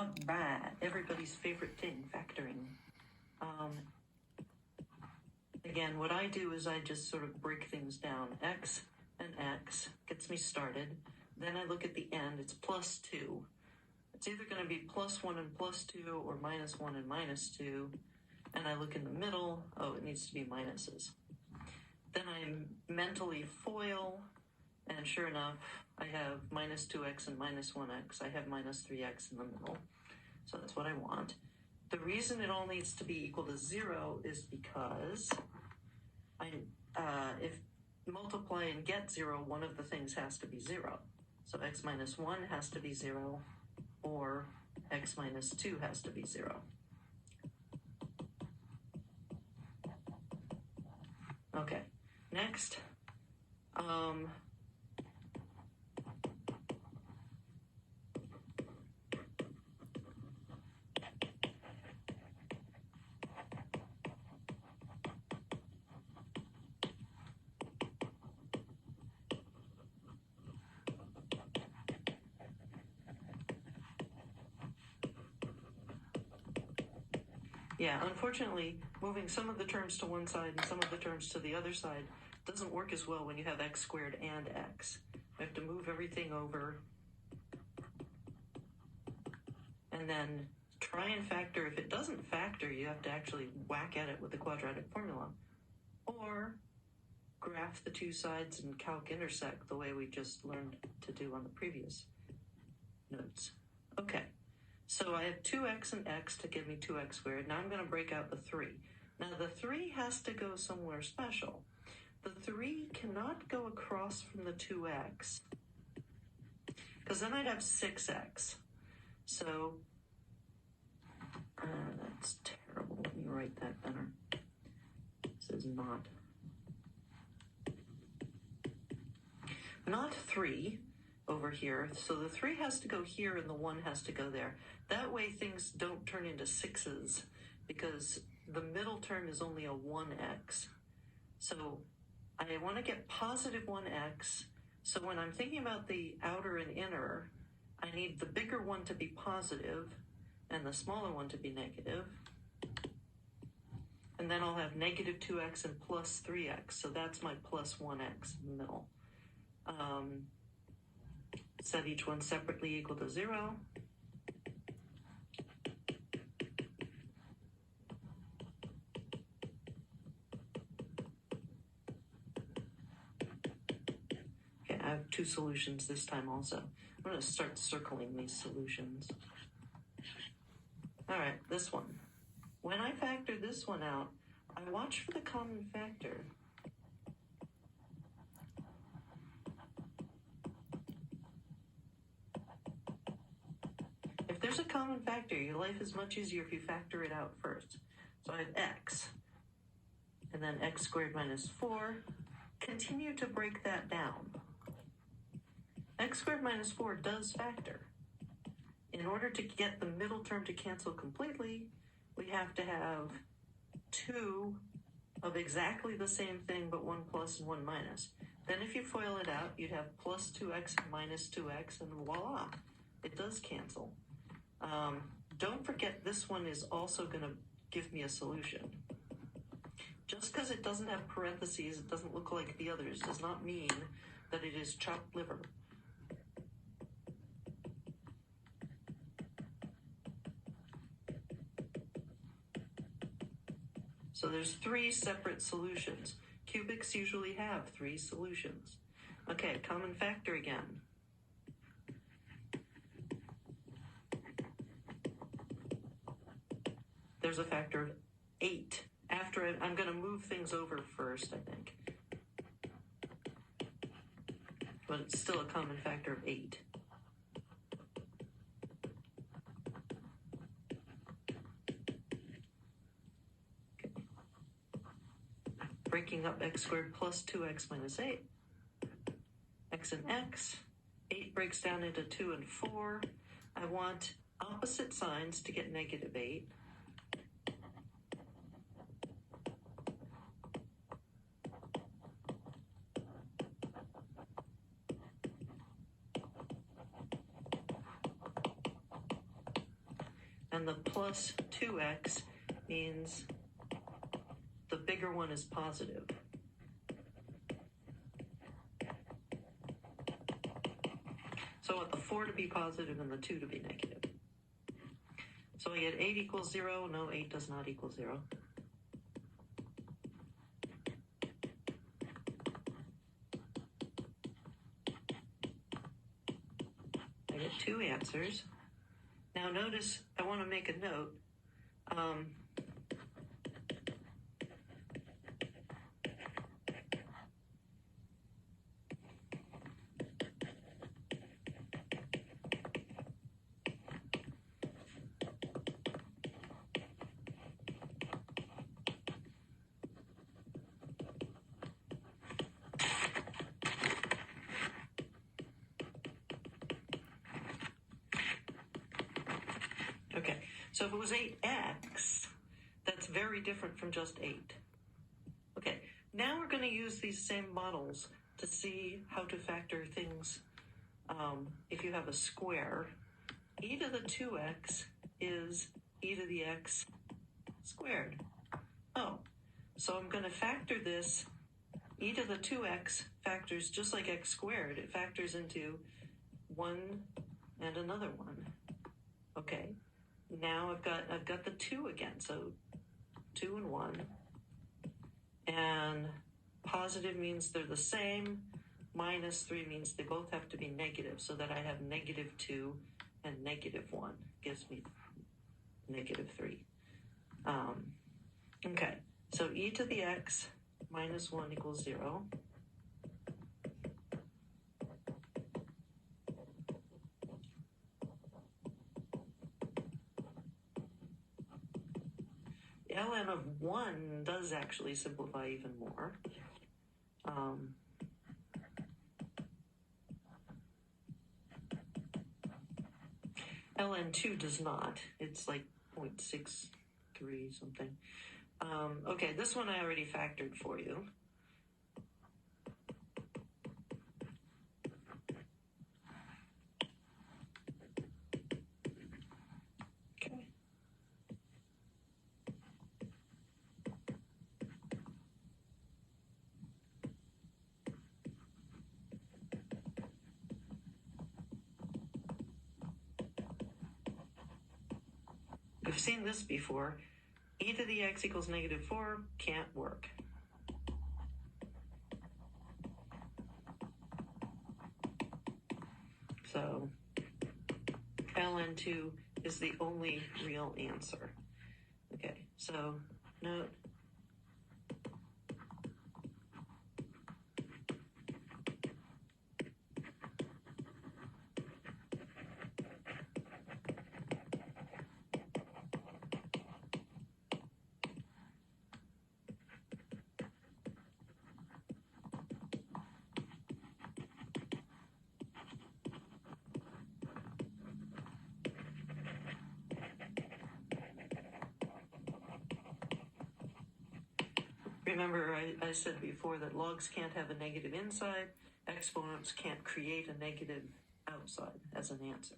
All right, everybody's favorite thing, factoring. Again, what I do is I just sort of break things down. X and X gets me started. Then I look at the end, it's plus 2. It's either going to be plus 1 and plus 2 or minus 1 and minus 2. And I look in the middle, oh, it needs to be minuses. Then I mentally FOIL, and sure enough, I have minus 2x and minus 1x. I have minus 3x in the middle. So that's what I want. The reason it all needs to be equal to 0 is because if multiply and get 0, one of the things has to be 0. So x minus 1 has to be 0, or x minus 2 has to be 0. Okay, next. Yeah, unfortunately, moving some of the terms to one side and some of the terms to the other side doesn't work as well when you have x squared and x. We have to move everything over and then try and factor. If it doesn't factor, you have to actually whack at it with the quadratic formula. Or graph the two sides and calc intersect the way we just learned to do on the previous notes. Okay. So I have 2x and x to give me 2x squared. Now I'm going to break out the 3. Now the 3 has to go somewhere special. The 3 cannot go across from the 2x, because then I'd have 6x. So, that's terrible. Let me write that better. This is not 3 over here. So the 3 has to go here and the 1 has to go there. That way things don't turn into 6s, because the middle term is only a 1x. So I want to get positive 1x. So when I'm thinking about the outer and inner, I need the bigger one to be positive and the smaller one to be negative. And then I'll have negative 2x and plus 3x. So that's my plus 1x in the middle. Set each one separately equal to 0. Okay, I have 2 solutions this time also. I'm going to start circling these solutions. All right, this one. When I factor this one out, I watch for the common factor. If there's a common factor, your life is much easier if you factor it out first. So I have x, and then x squared minus 4. Continue to break that down. X squared minus 4 does factor. In order to get the middle term to cancel completely, we have to have 2 of exactly the same thing, but 1 plus and 1 minus. Then if you FOIL it out, you'd have plus 2x and minus 2x, and voila, it does cancel. Don't forget this one is also going to give me a solution. Just because it doesn't have parentheses, it doesn't look like the others, does not mean that it is chopped liver. So there's 3 separate solutions. Cubics usually have 3 solutions. Okay, common factor again. There's a factor of 8. After I'm going to move things over first, I think. But it's still a common factor of 8. Breaking up x squared plus 2x minus 8. X and x. 8 breaks down into 2 and 4. I want opposite signs to get negative 8. And the plus 2x means the bigger one is positive. So I want the 4 to be positive and the 2 to be negative. So I get 8 equals 0. No, 8 does not equal 0. I get 2 answers. Now notice, I want to make a note. Okay, so if it was 8x, that's very different from just 8. Okay, now we're going to use these same models to see how to factor things. If you have a square, e to the 2x is e to the x squared. Oh, so I'm going to factor this. E to the 2x factors just like x squared. It factors into 1 and another 1. Okay. Now I've got the 2 again, so 2 and 1. And positive means they're the same. Minus 3 means they both have to be negative, so that I have negative 2 and negative 1 gives me negative 3. Okay, so e to the x minus 1 equals 0. Ln of 1 does actually simplify even more. Ln 2 does not. It's like 0.63 something. Okay, this one I already factored for you. Okay. We've seen this before. E to the x equals negative 4 can't work. So ln 2 is the only real answer. Okay, so note. Remember, I said before that logs can't have a negative inside, exponents can't create a negative outside as an answer.